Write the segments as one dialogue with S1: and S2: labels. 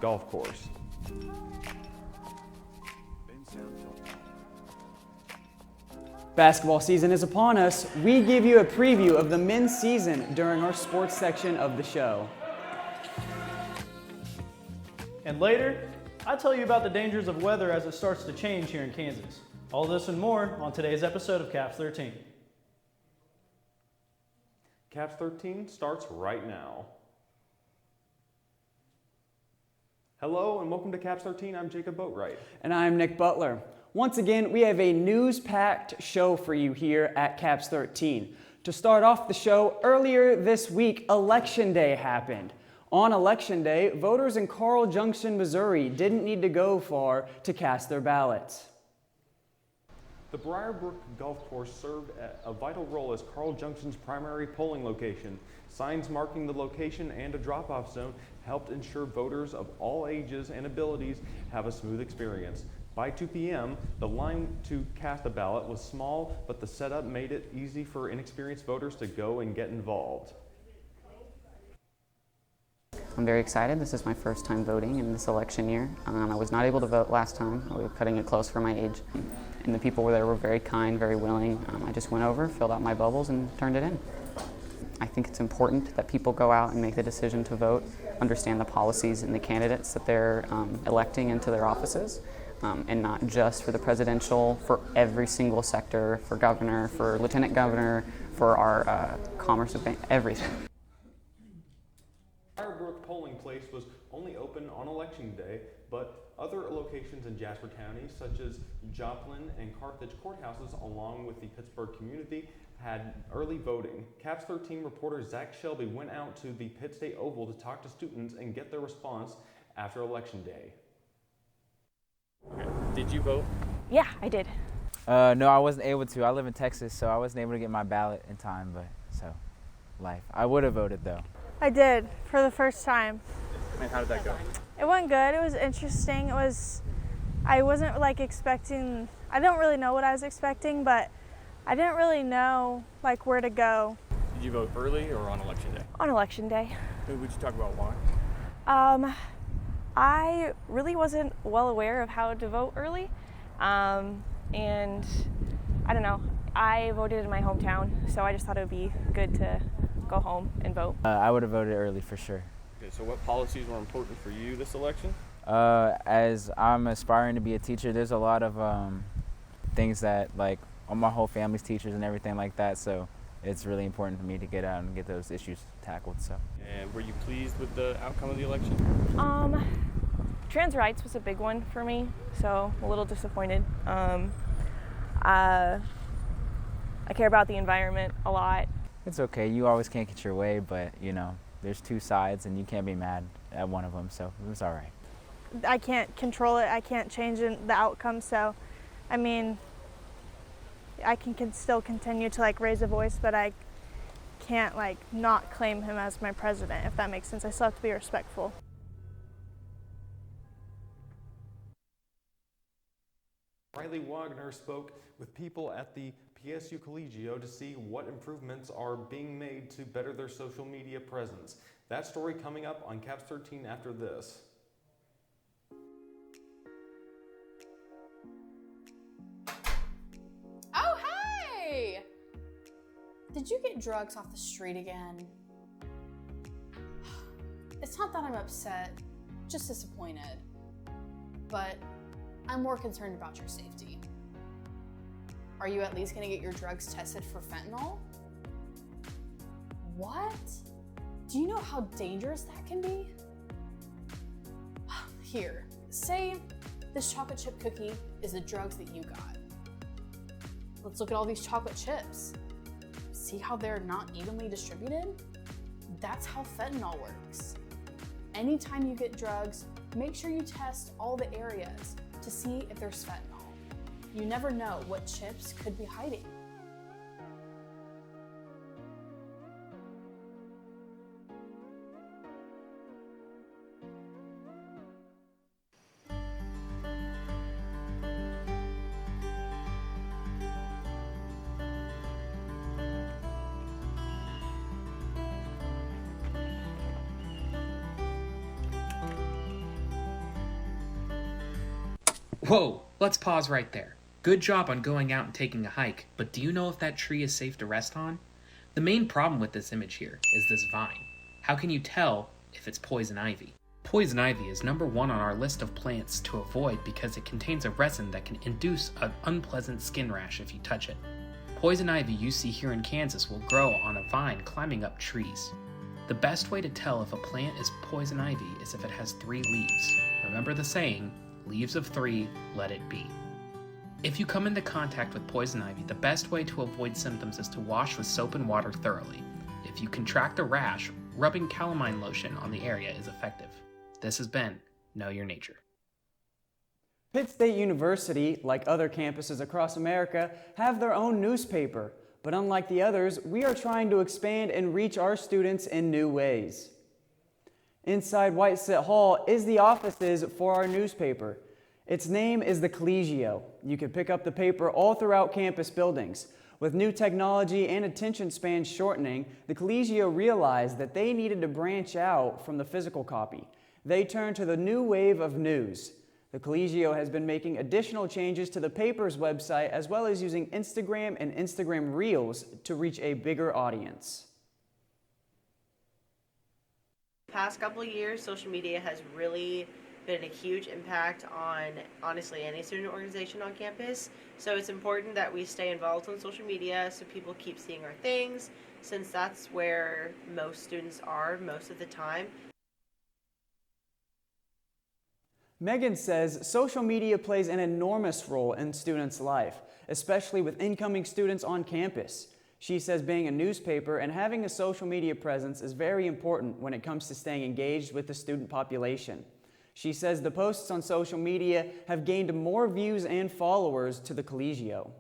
S1: golf course.
S2: Basketball season is upon us. We give you a preview of the men's season during our sports section of the show.
S3: And later, I tell you about the dangers of weather as it starts to change here in Kansas. All this and more on today's episode of Caps 13.
S1: Caps 13 starts right now. Hello and welcome to Caps 13. I'm Jacob Boatwright.
S2: And I'm Nick Butler. Once again, we have a news-packed show for you here at Caps 13. To start off the show, earlier this week, Election Day happened. On Election Day, voters in Carl Junction, Missouri didn't need to go far to cast their ballots.
S1: The Briarbrook Golf Course served a vital role as Carl Junction's primary polling location. Signs marking the location and a drop-off zone helped ensure voters of all ages and abilities have a smooth experience. By 2 p.m., the line to cast a ballot was small, but the setup made it easy for inexperienced voters to go and get involved.
S4: I'm very excited. This is my first time voting in this election year. I was not able to vote last time. We were cutting it close for my age. And the people there were very kind, very willing. I just went over, filled out my bubbles, and turned it in. I think it's important that people go out and make the decision to vote, understand the policies and the candidates that they're electing into their offices, and not just for the presidential, for every single sector, for governor, for lieutenant governor, for our commerce, everything.
S1: Briarbrook polling place was only open on Election Day, but other locations in Jasper County, such as Joplin and Carthage courthouses, along with the Pittsburg community, had early voting. Caps 13 reporter Zach Shelby went out to the Pitt State Oval to talk to students and get their response after Election Day.
S5: Okay. Did you vote?
S6: Yeah, I did.
S7: No, I wasn't able to. I live in Texas, so I wasn't able to get my ballot in time, but so, life. I would have voted though.
S8: I did, for the first time.
S5: And how did that go?
S8: It went good. It was interesting. I wasn't like expecting, I don't really know what I was expecting, but I didn't really know like where to go.
S5: Did you vote early or on Election Day?
S6: On Election Day.
S5: Would you talk about why?
S6: I really wasn't well aware of how to vote early, and I don't know, I voted in my hometown, so I just thought it would be good to go home and vote.
S7: I would have voted early for sure.
S5: Okay, so what policies were important for you this election?
S7: As I'm aspiring to be a teacher, there's a lot of things that, like, my whole family's teachers and everything like that, so it's really important for me to get out and get those issues tackled. So.
S5: And were you pleased with the outcome of the election?
S6: Trans rights was a big one for me, so I'm a little disappointed. I care about the environment a lot.
S7: It's okay. You always can't get your way, but, you know, there's two sides, and you can't be mad at one of them, so it was all right.
S8: I can't control it. I can't change the outcome, so, I mean, I can still continue to like raise a voice, but I can't like not claim him as my president, if that makes sense. I still have to be respectful.
S1: Riley Wagner spoke with people at the PSU Collegio to see what improvements are being made to better their social media presence. That story coming up on Caps 13 after this.
S9: Oh, hey! Did you get drugs off the street again? It's not that I'm upset, just disappointed. But I'm more concerned about your safety. Are you at least gonna get your drugs tested for fentanyl? What? Do you know how dangerous that can be? Here, say this chocolate chip cookie is the drugs that you got. Let's look at all these chocolate chips. See how they're not evenly distributed? That's how fentanyl works. Anytime you get drugs, make sure you test all the areas to see if there's fentanyl. You never know what chips could be hiding.
S10: Whoa, let's pause right there. Good job on going out and taking a hike, but do you know if that tree is safe to rest on? The main problem with this image here is this vine. How can you tell if it's poison ivy? Poison ivy is number 1 on our list of plants to avoid because it contains a resin that can induce an unpleasant skin rash if you touch it. Poison ivy you see here in Kansas will grow on a vine climbing up trees. The best way to tell if a plant is poison ivy is if it has 3 leaves. Remember the saying, leaves of 3, let it be. If you come into contact with poison ivy, the best way to avoid symptoms is to wash with soap and water thoroughly. If you contract a rash, rubbing calamine lotion on the area is effective. This has been Know Your Nature.
S2: Pitt State University, like other campuses across America, have their own newspaper. But unlike the others, we are trying to expand and reach our students in new ways. Inside Whitesett Hall is the offices for our newspaper. Its name is the Collegio. You can pick up the paper all throughout campus buildings. With new technology and attention span shortening, the Collegio realized that they needed to branch out from the physical copy. They turned to the new wave of news. The Collegio has been making additional changes to the paper's website as well as using Instagram and Instagram Reels to reach a bigger audience.
S11: Past couple of years, social media has really been a huge impact on, honestly, any student organization on campus. So it's important that we stay involved on social media so people keep seeing our things, since that's where most students are most of the time.
S2: Megan says social media plays an enormous role in students' life, especially with incoming students on campus. She says being a newspaper and having a social media presence is very important when it comes to staying engaged with the student population. She says the posts on social media have gained more views and followers to the Collegio.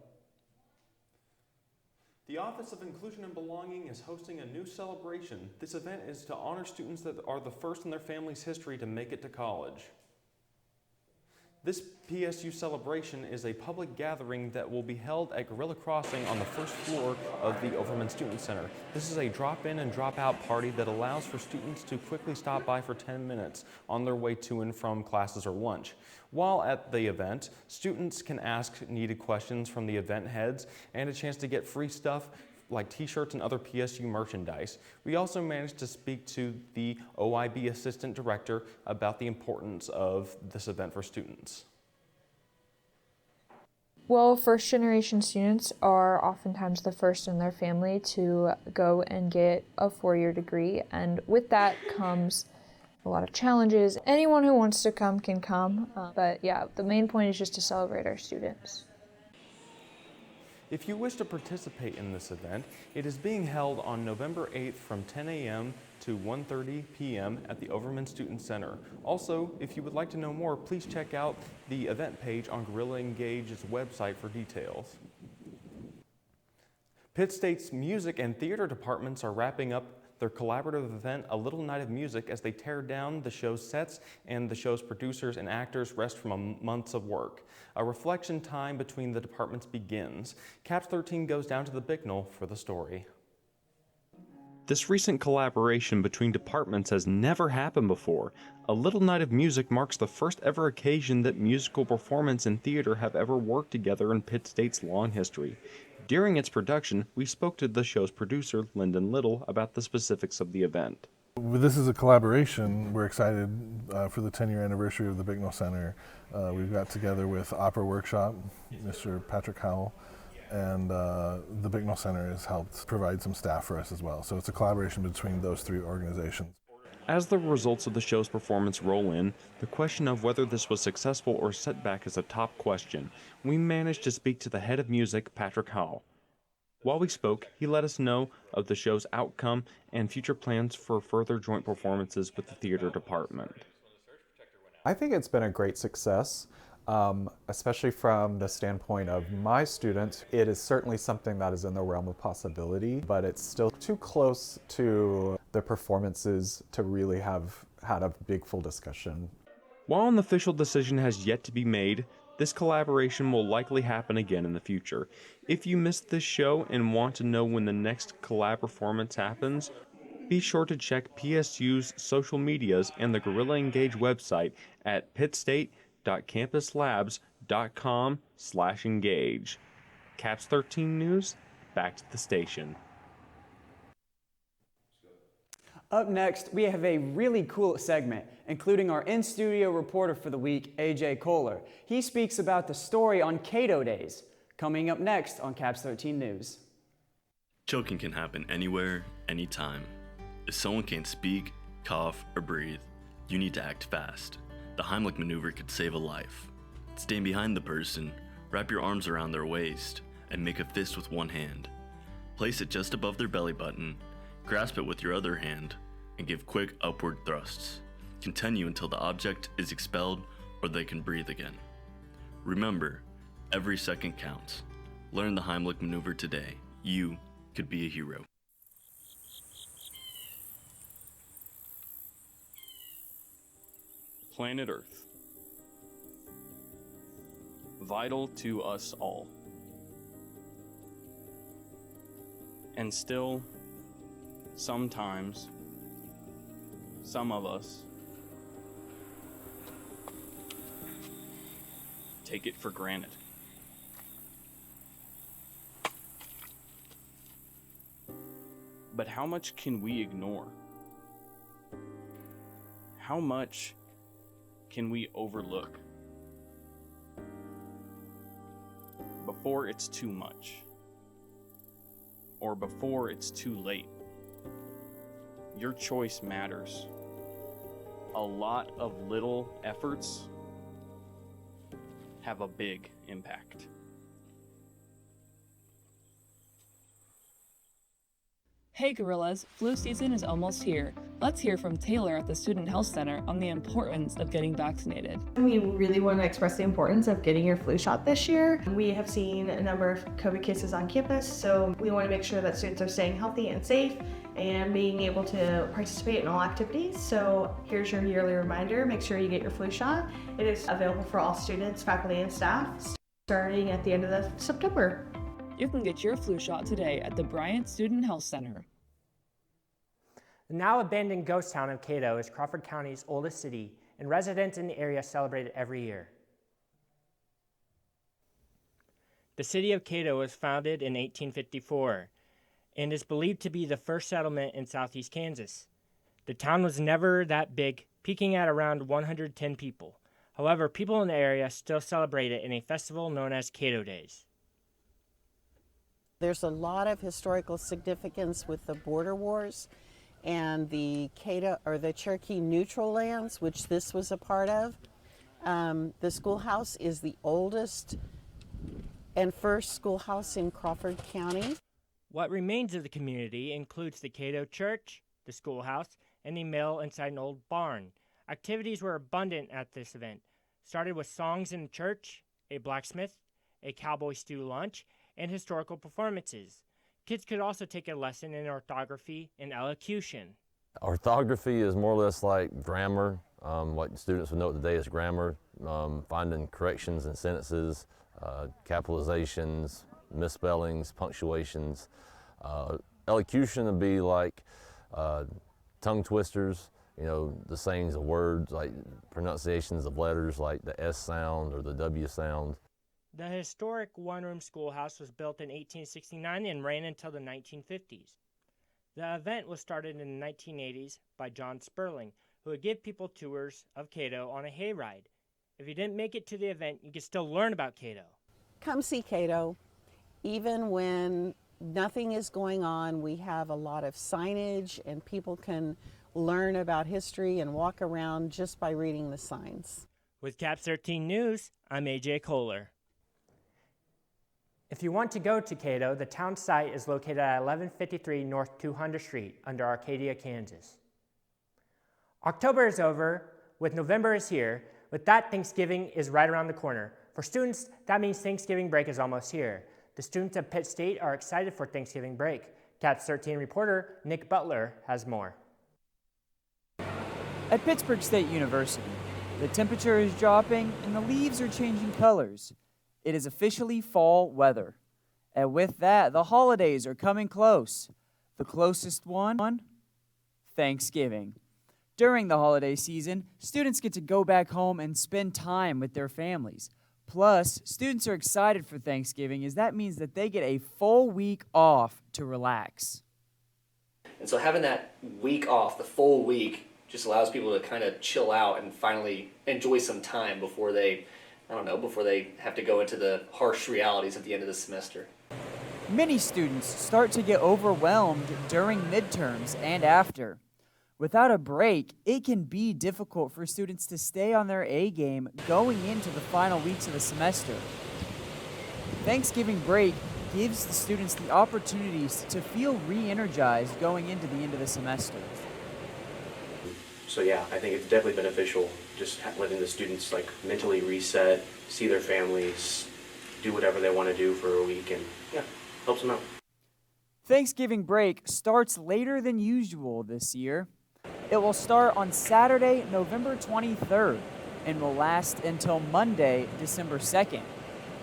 S1: The Office of Inclusion and Belonging is hosting a new celebration. This event is to honor students that are the first in their family's history to make it to college. This PSU celebration is a public gathering that will be held at Gorilla Crossing on the first floor of the Overman Student Center. This is a drop-in and drop-out party that allows for students to quickly stop by for 10 minutes on their way to and from classes or lunch. While at the event, students can ask needed questions from the event heads and a chance to get free stuff like t-shirts and other PSU merchandise. We also managed to speak to the OIB Assistant Director about the importance of this event for students.
S12: Well, first-generation students are oftentimes the first in their family to go and get a four-year degree, and with that comes a lot of challenges. Anyone who wants to come can come, but yeah, the main point is just to celebrate our students.
S1: If you wish to participate in this event, it is being held on November 8th from 10 a.m. to 1:30 p.m. at the Overman Student Center. Also, if you would like to know more, please check out the event page on Gorilla Engage's website for details. Pitt State's music and theater departments are wrapping up their collaborative event, A Little Night of Music, as they tear down the show's sets and the show's producers and actors rest from months of work. A reflection time between the departments begins. Caps 13 goes down to the Bicknell for the story. This recent collaboration between departments has never happened before. A Little Night of Music marks the first ever occasion that musical performance and theater have ever worked together in Pitt State's long history. During its production, we spoke to the show's producer, Lyndon Little, about the specifics of the event.
S13: This is a collaboration. We're excited for the 10-year anniversary of the Bicknell Center. We've got together with Opera Workshop, Mr. Patrick Howell, and the Bicknell Center has helped provide some staff for us as well. So it's a collaboration between those three organizations.
S1: As the results of the show's performance roll in, the question of whether this was successful or setback is a top question. We managed to speak to the head of music, Patrick Howell. While we spoke, he let us know of the show's outcome and future plans for further joint performances with the theater department.
S14: I think it's been a great success, especially from the standpoint of my students. It is certainly something that is in the realm of possibility, but it's still too close to the performances to really have had a big full discussion.
S1: While an official decision has yet to be made, this collaboration will likely happen again in the future. If you missed this show and want to know when the next collab performance happens, be sure to check PSU's social medias and the Gorilla Engage website at pittstate.campuslabs.edu. caps13news.com/engage. Caps 13 News, back to the station.
S2: Up next, we have a really cool segment, including our in-studio reporter for the week, AJ Kohler. He speaks about the story on Cato Days, coming up next on Caps 13 News.
S15: Choking can happen anywhere, anytime. If someone can't speak, cough, or breathe, you need to act fast. The Heimlich maneuver could save a life. Stand behind the person, wrap your arms around their waist, and make a fist with one hand. Place it just above their belly button, grasp it with your other hand, and give quick upward thrusts. Continue until the object is expelled or they can breathe again. Remember, every second counts. Learn the Heimlich maneuver today. You could be a hero.
S5: Planet Earth. Vital to us all. And still, sometimes, some of us take it for granted. But how much can we ignore? How much can we overlook before it's too much? Or before it's too late? Your choice matters. A lot of little efforts have a big impact.
S16: Hey gorillas, flu season is almost here. Let's hear from Taylor at the Student Health Center on the importance of getting vaccinated.
S17: We really want to express the importance of getting your flu shot this year. We have seen a number of COVID cases on campus, so we want to make sure that students are staying healthy and safe and being able to participate in all activities. So here's your yearly reminder, make sure you get your flu shot. It is available for all students, faculty, and staff starting at the end of September.
S16: You can get your flu shot today at the Bryant Student Health Center.
S18: The now abandoned ghost town of Cato is Crawford County's oldest city, and residents in the area celebrate it every year. The city of Cato was founded in 1854 and is believed to be the first settlement in southeast Kansas. The town was never that big, peaking at around 110 people. However, people in the area still celebrate it in a festival known as Cato Days.
S19: There's a lot of historical significance with the border wars and the Cherokee neutral lands, which this was a part of. The schoolhouse is the oldest and first schoolhouse in Crawford County.
S18: What remains of the community includes the Cato Church, the schoolhouse, and the mill inside an old barn. Activities were abundant at this event. Started with songs in the church, a blacksmith, a cowboy stew lunch, and historical performances. Kids could also take a lesson in orthography and elocution.
S20: Orthography is more or less like grammar. What students would know today is grammar, finding corrections in sentences, capitalizations, misspellings, punctuations. Elocution would be like tongue twisters, the sayings of words, like pronunciations of letters like the S sound or the W sound.
S18: The historic one-room schoolhouse was built in 1869 and ran until the 1950s. The event was started in the 1980s by John Sperling, who would give people tours of Cato on a hayride. If you didn't make it to the event, you could still learn about Cato.
S19: Come see Cato. Even when nothing is going on, we have a lot of signage and people can learn about history and walk around just by reading the signs.
S18: With Caps 13 News, I'm AJ Kohler. If you want to go to Cato, the town site is located at 1153 North 200 Street under Arcadia, Kansas. October is over, with November is here. With that, Thanksgiving is right around the corner. For students, that means Thanksgiving break is almost here. The students of Pitt State are excited for Thanksgiving break. Caps 13 reporter Nick Butler has more.
S2: At Pittsburg State University, the temperature is dropping and the leaves are changing colors. It is officially fall weather. And with that, the holidays are coming close. The closest one, Thanksgiving. During the holiday season, students get to go back home and spend time with their families. Plus, students are excited for Thanksgiving as that means that they get a full week off to relax.
S21: And so having that week off, the full week, just allows people to kind of chill out and finally enjoy some time before they, before they have to go into the harsh realities at the end of the semester.
S2: Many students start to get overwhelmed during midterms and after. Without a break, it can be difficult for students to stay on their A game going into the final weeks of the semester. Thanksgiving break gives the students the opportunities to feel re-energized going into the end of the semester.
S22: So yeah, I think it's definitely beneficial just letting the students like mentally reset, see their families, do whatever they want to do for a week, and yeah, helps them out.
S2: Thanksgiving break starts later than usual this year. It will start on Saturday, November 23rd, and will last until Monday, December 2nd.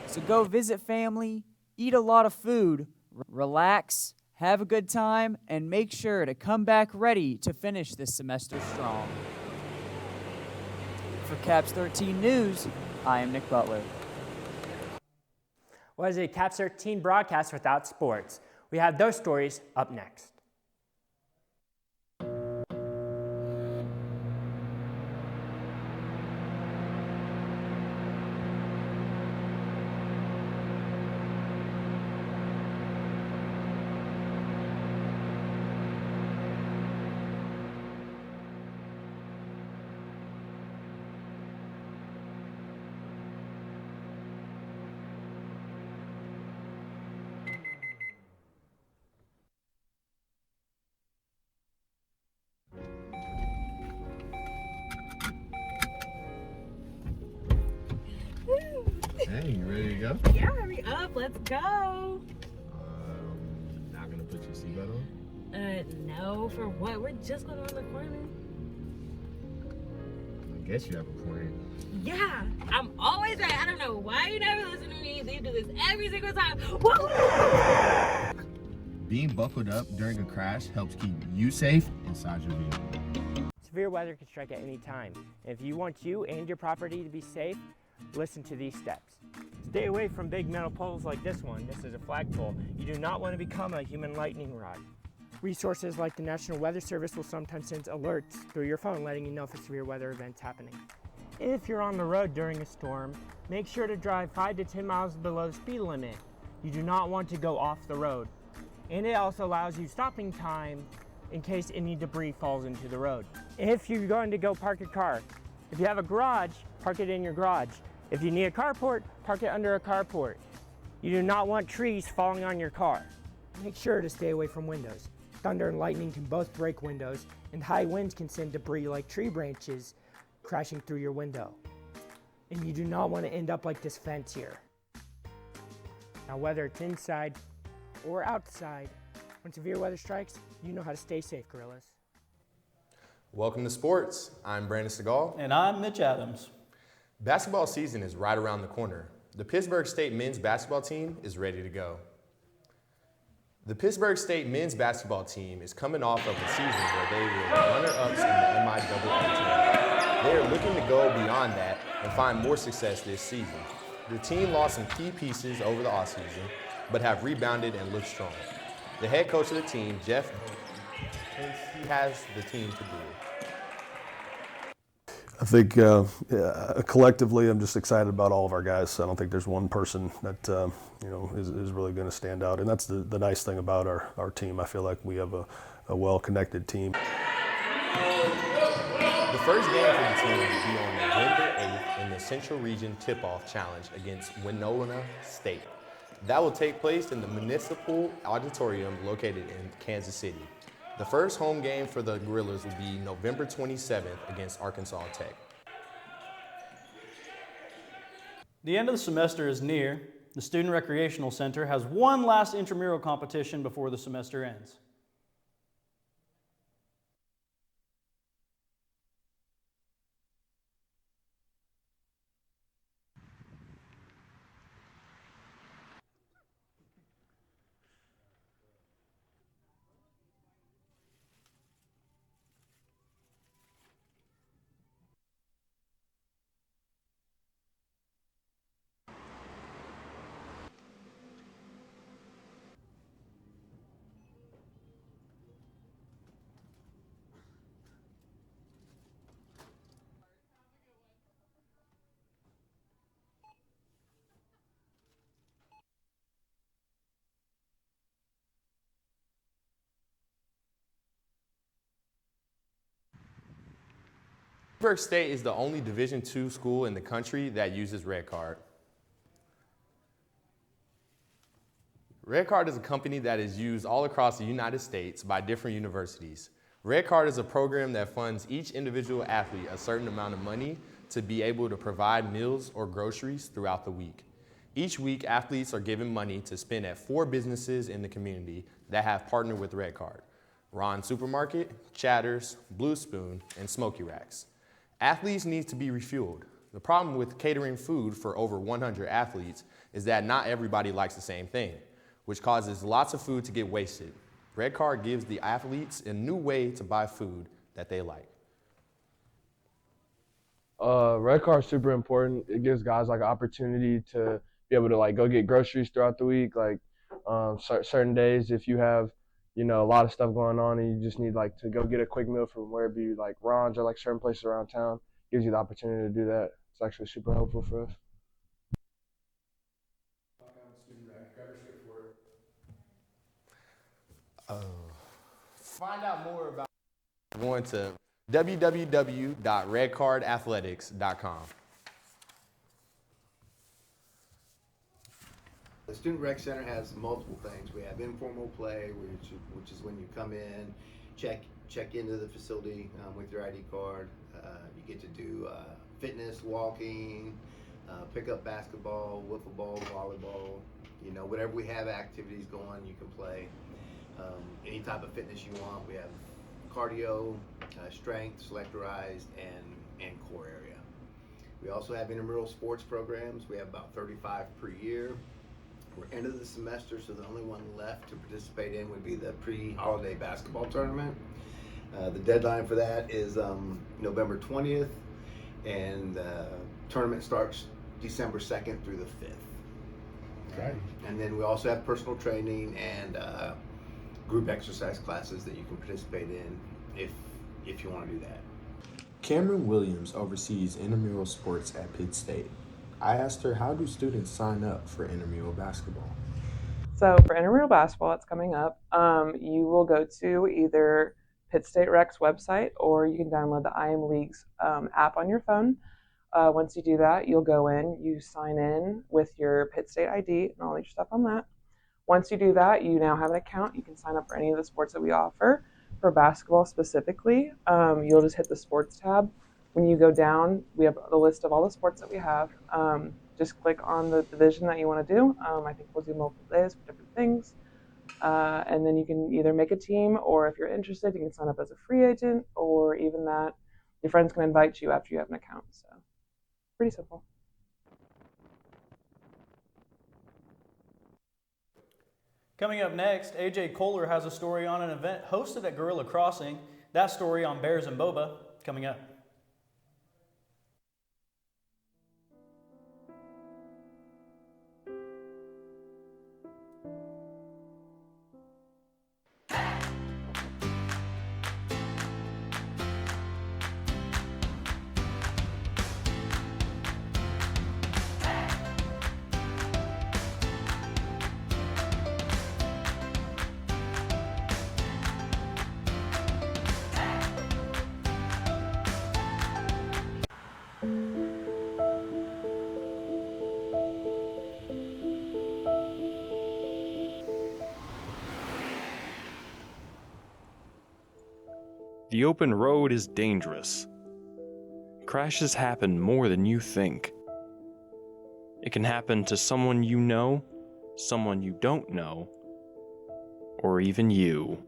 S2: So go visit family, eat a lot of food, relax, have a good time, and make sure to come back ready to finish this semester strong. For Caps 13 News, I am Nick Butler.
S18: What is a Caps 13 broadcast without sports? We have those stories up next.
S23: Hey, you ready to go?
S24: Yeah, hurry up, let's go.
S23: Not gonna put your seatbelt on?
S24: No, for what? We're just going around the corner.
S23: I guess you have a point.
S24: Yeah, I'm always right. I don't know why you never listen to me. You do this every single time. Woo!
S23: Being buckled up during a crash helps keep you safe inside your vehicle.
S18: Severe weather can strike at any time. If you want you and your property to be safe, listen to these steps. Stay away from big metal poles like this one. This is a flagpole. You do not want to become a human lightning rod. Resources like the National Weather Service will sometimes send alerts through your phone letting you know if a severe weather event's happening. If you're on the road during a storm, make sure to drive 5 to 10 miles below the speed limit. You do not want to go off the road. And it also allows you stopping time in case any debris falls into the road. If you're going to go park your car, if you have a garage, park it in your garage. If you need a carport, park it under a carport. You do not want trees falling on your car. Make sure to stay away from windows. Thunder and lightning can both break windows, and high winds can send debris like tree branches crashing through your window. And you do not want to end up like this fence here. Now, whether it's inside or outside, when severe weather strikes, you know how to stay safe, Gorillas.
S25: Welcome to sports. I'm Brandon Segal.
S3: And I'm Mitch Adams.
S25: Basketball season is right around the corner. The Pittsburg State men's basketball team is ready to go. The Pittsburg State men's basketball team is coming off of a season where they were runner-ups in the MIAA tournament. They are looking to go beyond that and find more success this season. The team lost some key pieces over the offseason, but have rebounded and look strong. The head coach of the team, Jeff, he has the team to do it.
S13: I think collectively, I'm just excited about all of our guys. I don't think there's one person that is really going to stand out, and that's the nice thing about our team. I feel like we have a well-connected team.
S25: The first game for the team will be on November 8th in the Central Region Tip-Off Challenge against Winona State. That will take place in the Municipal Auditorium located in Kansas City. The first home game for the Gorillas will be November 27th against Arkansas Tech.
S3: The end of the semester is near. The Student Recreational Center has one last intramural competition before the semester ends.
S25: Pittsburg State is the only Division II school in the country that uses Red Card. Red Card is a company that is used all across the United States by different universities. Red Card is a program that funds each individual athlete a certain amount of money to be able to provide meals or groceries throughout the week. Each week, athletes are given money to spend at 4 businesses in the community that have partnered with Red Card: Ron Supermarket, Chatters, Blue Spoon, and Smoky Racks. Athletes need to be refueled. The problem with catering food for over 100 athletes is that not everybody likes the same thing, which causes lots of food to get wasted. Red Card gives the athletes a new way to buy food that they like.
S4: Red Card's super important. It gives guys like an opportunity to be able to like go get groceries throughout the week. Like certain days, if you have, a lot of stuff going on and you just need like to go get a quick meal from wherever you like Ron's or like certain places around town, gives you the opportunity to do that. It's actually super helpful for us.
S25: Find out more about going to www.redcardathletics.com.
S6: The Student Rec Center has multiple things. We have informal play, which is when you come in, check into the facility with your ID card. You get to do fitness, walking, pick up basketball, wiffle ball, volleyball. Whatever we have activities going, you can play. Any type of fitness you want. We have cardio, strength, selectorized, and core area. We also have intramural sports programs. We have about 35 per year. We're end of the semester, so the only one left to participate in would be the pre-holiday basketball tournament. The deadline for that is November 20th, and the tournament starts December 2nd through the 5th.
S25: Okay.
S6: And then we also have personal training and group exercise classes that you can participate in if you want to do that.
S7: Cameron Williams oversees intramural sports at Pitt State. I asked her, how do students sign up for intramural basketball?
S8: So for intramural basketball, it's coming up. You will go to either Pitt State Rec's website, or you can download the IM Leagues app on your phone. Once you do that, you'll go in, you sign in with your Pitt State ID and all your stuff on that. Once you do that, you now have an account. You can sign up for any of the sports that we offer. For basketball specifically, you'll just hit the sports tab. When you go down, we have the list of all the sports that we have. Just click on the division that you want to do. I think we'll do multiple days for different things. And then you can either make a team, or if you're interested, you can sign up as a free agent, or even that your friends can invite you after you have an account. So pretty simple.
S3: Coming up next, AJ Kohler has a story on an event hosted at Gorilla Crossing. That story on bears and boba coming up.
S1: The open road is dangerous. Crashes happen more than you think. It can happen to someone you know, someone you don't know, or even you.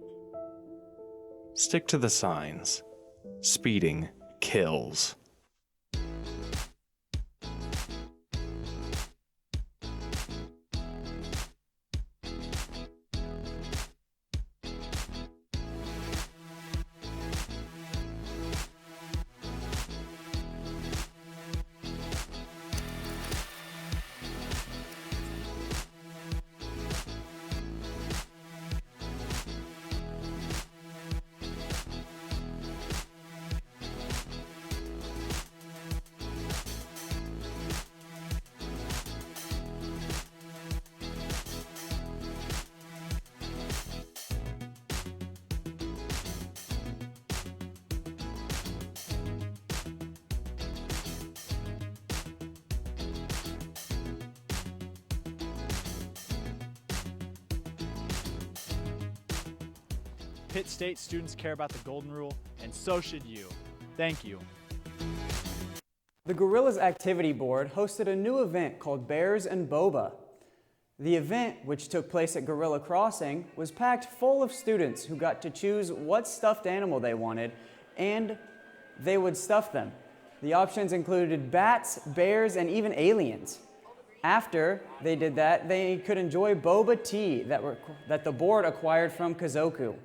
S1: Stick to the signs. Speeding kills.
S9: Pitt State students care about the Golden Rule, and so should you. Thank you.
S2: The Gorillas Activity Board hosted a new event called Bears and Boba. The event, which took place at Gorilla Crossing, was packed full of students who got to choose what stuffed animal they wanted, and they would stuff them. The options included bats, bears, and even aliens. After they did that, they could enjoy boba tea that the board acquired from Kazoku.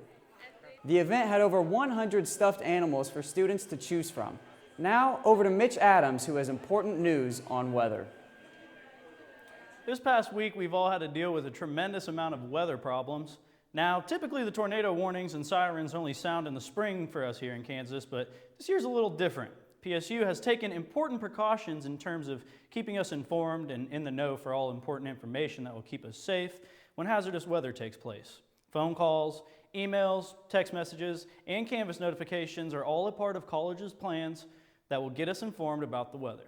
S2: The event had over 100 stuffed animals for students to choose from. Now, over to Mitch Adams, who has important news on weather.
S3: This past week, we've all had to deal with a tremendous amount of weather problems. Now, typically the tornado warnings and sirens only sound in the spring for us here in Kansas, but this year's a little different. PSU has taken important precautions in terms of keeping us informed and in the know for all important information that will keep us safe when hazardous weather takes place. Phone calls, emails, text messages, and Canvas notifications are all a part of college's plans that will get us informed about the weather.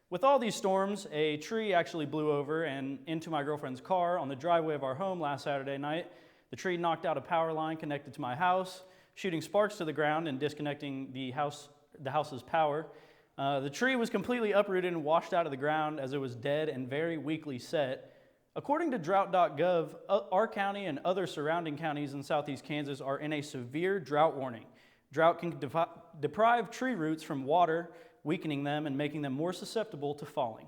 S3: With all these storms, a tree actually blew over and into my girlfriend's car on the driveway of our home last Saturday night. The tree knocked out a power line connected to my house, shooting sparks to the ground and disconnecting the house's power. The tree was completely uprooted and washed out of the ground as it was dead and very weakly set. According to drought.gov, our county and other surrounding counties in southeast Kansas are in a severe drought warning. Drought can deprive tree roots from water, weakening them and making them more susceptible to falling.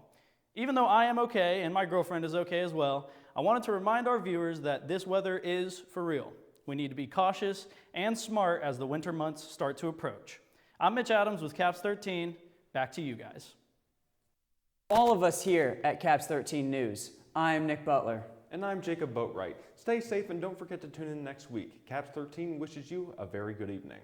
S3: Even though I am okay and my girlfriend is okay as well, I wanted to remind our viewers that this weather is for real. We need to be cautious and smart as the winter months start to approach. I'm Mitch Adams with Caps 13. Back to you guys.
S2: All of us here at Caps 13 News. I'm Nick Butler.
S1: And I'm Jacob Boatwright. Stay safe and don't forget to tune in next week. Caps 13 wishes you a very good evening.